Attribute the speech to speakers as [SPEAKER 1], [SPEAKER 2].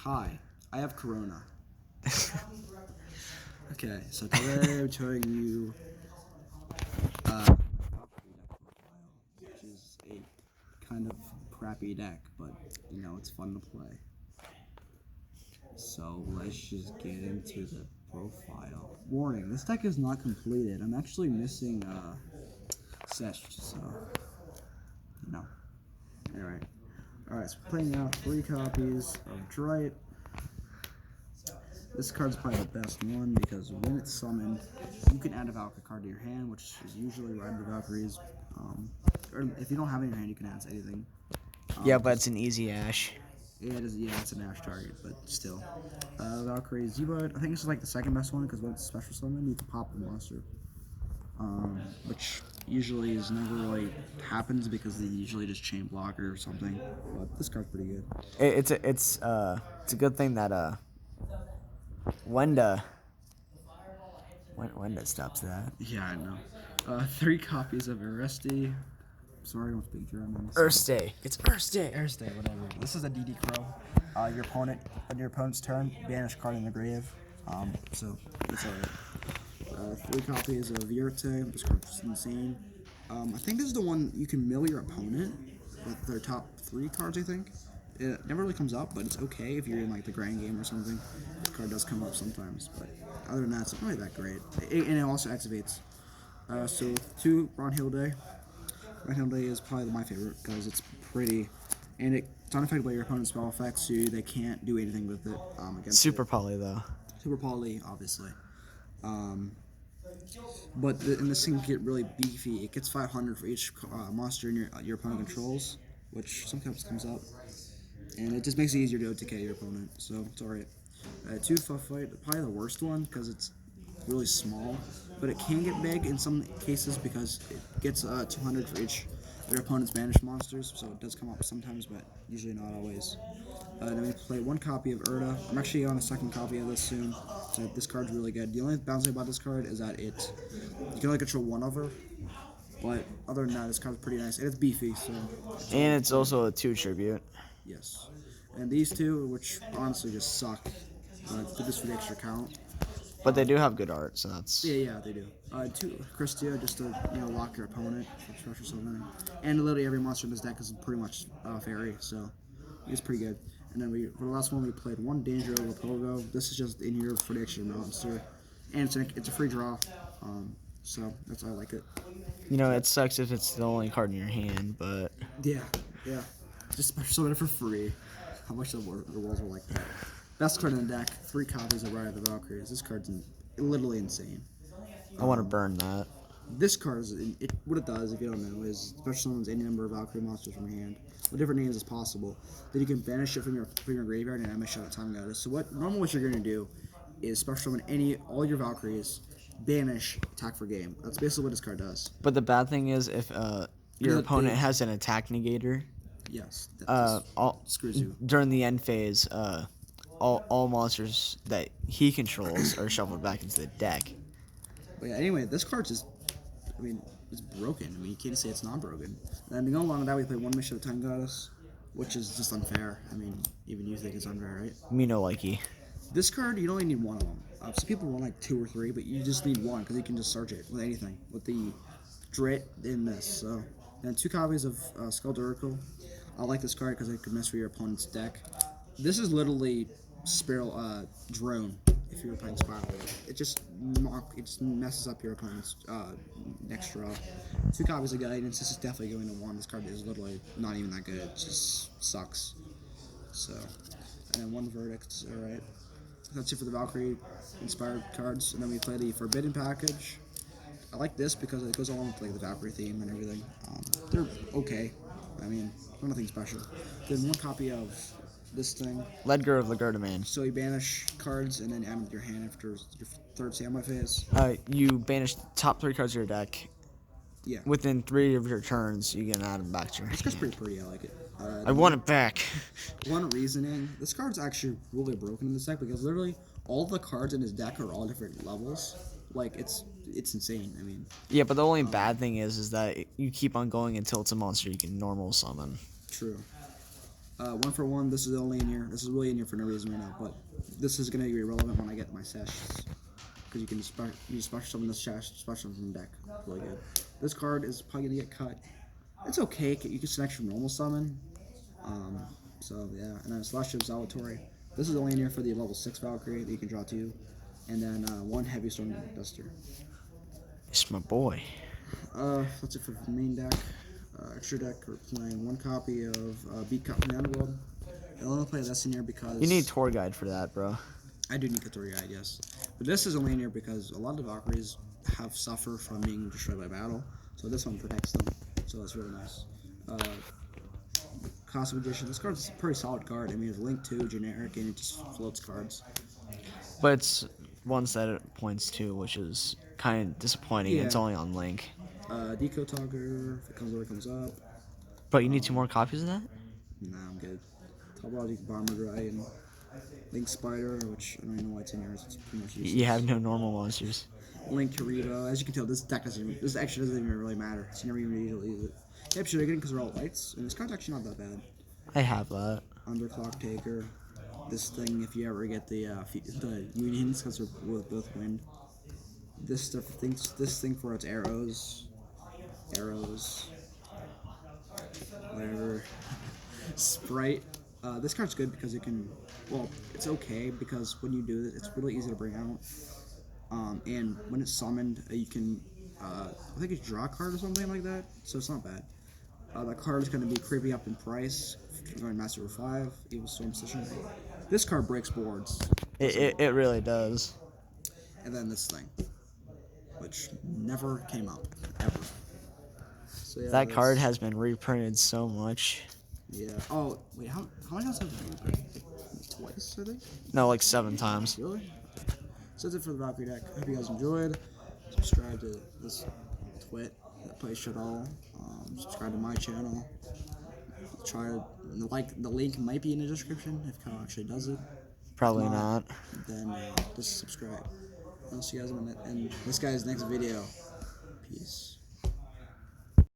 [SPEAKER 1] Hi, I have Corona. Okay, so today I'm showing you which is a kind of crappy deck, but you know it's fun to play. So let's just get into the profile. Warning: this deck is not completed. I'm actually missing Sesh, so no. Anyway, all right. So we're playing out 3 copies of Drite. This card's probably the best one because when it's summoned, you can add a Valkyrie card to your hand, which is usually Rider Valkyries. Or if you don't have any in your hand, you can add anything.
[SPEAKER 2] Yeah, but it's an easy Ash.
[SPEAKER 1] Yeah, it is. Yeah, it's an Ash target, but still. Valkyrie Z-Bud, I think this is like the second best one because when it's special summon, you can pop the monster. Which usually is never really happens because they usually just chain blocker or something. But this card's pretty good.
[SPEAKER 2] It's a good thing that Wenda stops that.
[SPEAKER 1] Yeah, I know. 3 copies of Aresti. Sorry, I don't speak German.
[SPEAKER 2] Earthstay. It's Earthstay.
[SPEAKER 1] Thursday, whatever. This is a DD Crow. Your opponent, on your opponent's turn, banish card in the grave. So it's alright. 3 copies of Yurte. This card's insane. I think this is the one you can mill your opponent with their top 3 cards. I think it never really comes up, but it's okay if you're in like the grand game or something. The card does come up sometimes, but other than that, it's not really that great. And it also activates. So 2 Ron Hill Day. Ron Day is probably my favorite because it's pretty, and it's unaffected by your opponent's spell effects, so they can't do anything with it against
[SPEAKER 2] Super
[SPEAKER 1] it.
[SPEAKER 2] poly though.
[SPEAKER 1] Super poly, obviously. But and this thing can get really beefy. It gets 500 for each monster in your opponent controls, which sometimes comes up, and it just makes it easier to OTK your opponent. So it's alright. 2 Fuff Fight, probably the worst one because it's really small, but it can get big in some cases because it gets 200 for each of your opponent's banished monsters, so it does come up sometimes, but usually not always. Then we play 1 copy of Urda. I'm actually on a 2nd copy of this soon, so this card's really good. The only bad thing about this card is that you can only control 1 of her, but other than that, this card's pretty nice, and it's beefy, so...
[SPEAKER 2] And it's also a 2 tribute.
[SPEAKER 1] Yes. And these 2, which honestly just suck, did this for the extra count.
[SPEAKER 2] But they do have good art, so that's...
[SPEAKER 1] Yeah, they do. 2 Christia, just to lock your opponent for special summoning. And literally every monster in this deck is pretty much fairy, so it's pretty good. And then for the last one, we played 1 Danger Pogo. This is just in here for the extra monster, and it's a free draw. So that's why I like it.
[SPEAKER 2] You know, it sucks if it's the only card in your hand, but...
[SPEAKER 1] Yeah. Just special summon it for free. How much the rules are like that. Best card in the deck, 3 copies of Rider the Valkyries. This card's literally insane.
[SPEAKER 2] I want to burn that.
[SPEAKER 1] This card is what it does, if you don't know, is special summons any number of Valkyrie monsters from your hand, with different names as possible. Then you can banish it from your graveyard and animate shot Time Goddess. So what you're gonna do is special summon all your Valkyries, banish, attack for game. That's basically what this card does.
[SPEAKER 2] But the bad thing is if your opponent has an attack negator,
[SPEAKER 1] yes, that screws you.
[SPEAKER 2] During the end phase, all monsters that he controls are shuffled back into the deck.
[SPEAKER 1] But yeah, anyway, this card's just, it's broken. You can't say it's not broken. And to go along with that, we play 1 Mission of Time Goddess, which is just unfair. Even you think it's unfair, right?
[SPEAKER 2] Me no likey.
[SPEAKER 1] This card, you only need 1 of them. Some people want like 2 or 3, but you just need 1 because you can just search it with anything, with the Drit in this. So, and 2 copies of Skulduracle. I like this card because it can mess with your opponent's deck. This is literally Spiral Drone. If you're playing Spiral, it just messes up your opponent's next draw. 2 copies of Guidance. This is definitely going to 1. This card is literally not even that good. It just sucks. So, and then 1 Verdict. All right. That's it for the Valkyrie inspired cards. And then we play the Forbidden package. I like this because it goes along with like the Valkyrie theme and everything. They're okay. Nothing special. Then 1 copy of this thing.
[SPEAKER 2] Ledger of the Man.
[SPEAKER 1] So you banish cards and then add them to your hand after your 3rd standby phase.
[SPEAKER 2] You banish the top 3 cards of your deck.
[SPEAKER 1] Yeah.
[SPEAKER 2] Within 3 of your turns, you can add them back to your hand.
[SPEAKER 1] This card's pretty. I like it.
[SPEAKER 2] I want it back.
[SPEAKER 1] 1 reasoning. This card's actually really broken in this deck because literally all the cards in his deck are all different levels. Like it's insane.
[SPEAKER 2] Yeah, but the only bad thing is that you keep on going until it's a monster you can normal summon.
[SPEAKER 1] True. One for one. This is only in here. This is really in here for no reason right now, but this is gonna be relevant when I get my sessions. Because you can special summon this special from the deck. It's really good. This card is probably gonna get cut. It's okay. You can select from normal summon. So yeah, and then Celestial Valkyrie. This is only in here for the level 6 Valkyrie that you can draw 2, and then one Heavy Storm Duster.
[SPEAKER 2] It's my boy.
[SPEAKER 1] That's it for the main deck. Extra deck, we're playing one copy of Beat Cut from the Underworld. I'll only play this in here because
[SPEAKER 2] You need tour guide for that, bro.
[SPEAKER 1] I do need Katori Guide, yes. But this is only in here because a lot of Valkyries have suffer from being destroyed by battle, so this one protects them. So that's really nice. Cosmic Magician. This card's a pretty solid card. I mean, it's Link 2, generic, and it just floats cards.
[SPEAKER 2] But it's one set it points to, which is kind of disappointing.
[SPEAKER 1] Yeah.
[SPEAKER 2] It's only on Link.
[SPEAKER 1] Deco Togger, if it comes over, it comes up.
[SPEAKER 2] Bro, you need 2 more copies of that?
[SPEAKER 1] Nah, I'm good. Topologic Bomber Dragon, Link Spider, which I don't even know why it's in here. It's pretty much useless.
[SPEAKER 2] You have no normal monsters.
[SPEAKER 1] Link Karibo. As you can tell, this deck this actually doesn't even really matter. So you never even need to use it. Yep, should I get it because they're all lights? And this card's actually not that bad.
[SPEAKER 2] I have that.
[SPEAKER 1] Underclock Taker. This thing, if you ever get the unions, because they're both wind. This thing for its arrows, whatever. Sprite. This card's good because it can. Well, it's okay because when you do it, it's really easy to bring out. And when it's summoned, you can. I think you draw a card or something like that, so it's not bad. That card is going to be creeping up in price. Going Master of 5, Evil Storm Session. This card breaks boards.
[SPEAKER 2] It really does.
[SPEAKER 1] And then this thing, which never came up, ever. So yeah,
[SPEAKER 2] That card has been reprinted so much.
[SPEAKER 1] Yeah. Oh, wait, how many times have you reprinted? Twice, I think?
[SPEAKER 2] No, like 7 times.
[SPEAKER 1] Really? So that's it for the Valkyrie deck. I hope you guys enjoyed. Subscribe to this twit that plays shit all. Subscribe to my channel. Try the link might be in the description if Kyle actually does it.
[SPEAKER 2] Probably
[SPEAKER 1] If
[SPEAKER 2] not.
[SPEAKER 1] Then just subscribe. I'll see you guys in this guy's next video. Peace.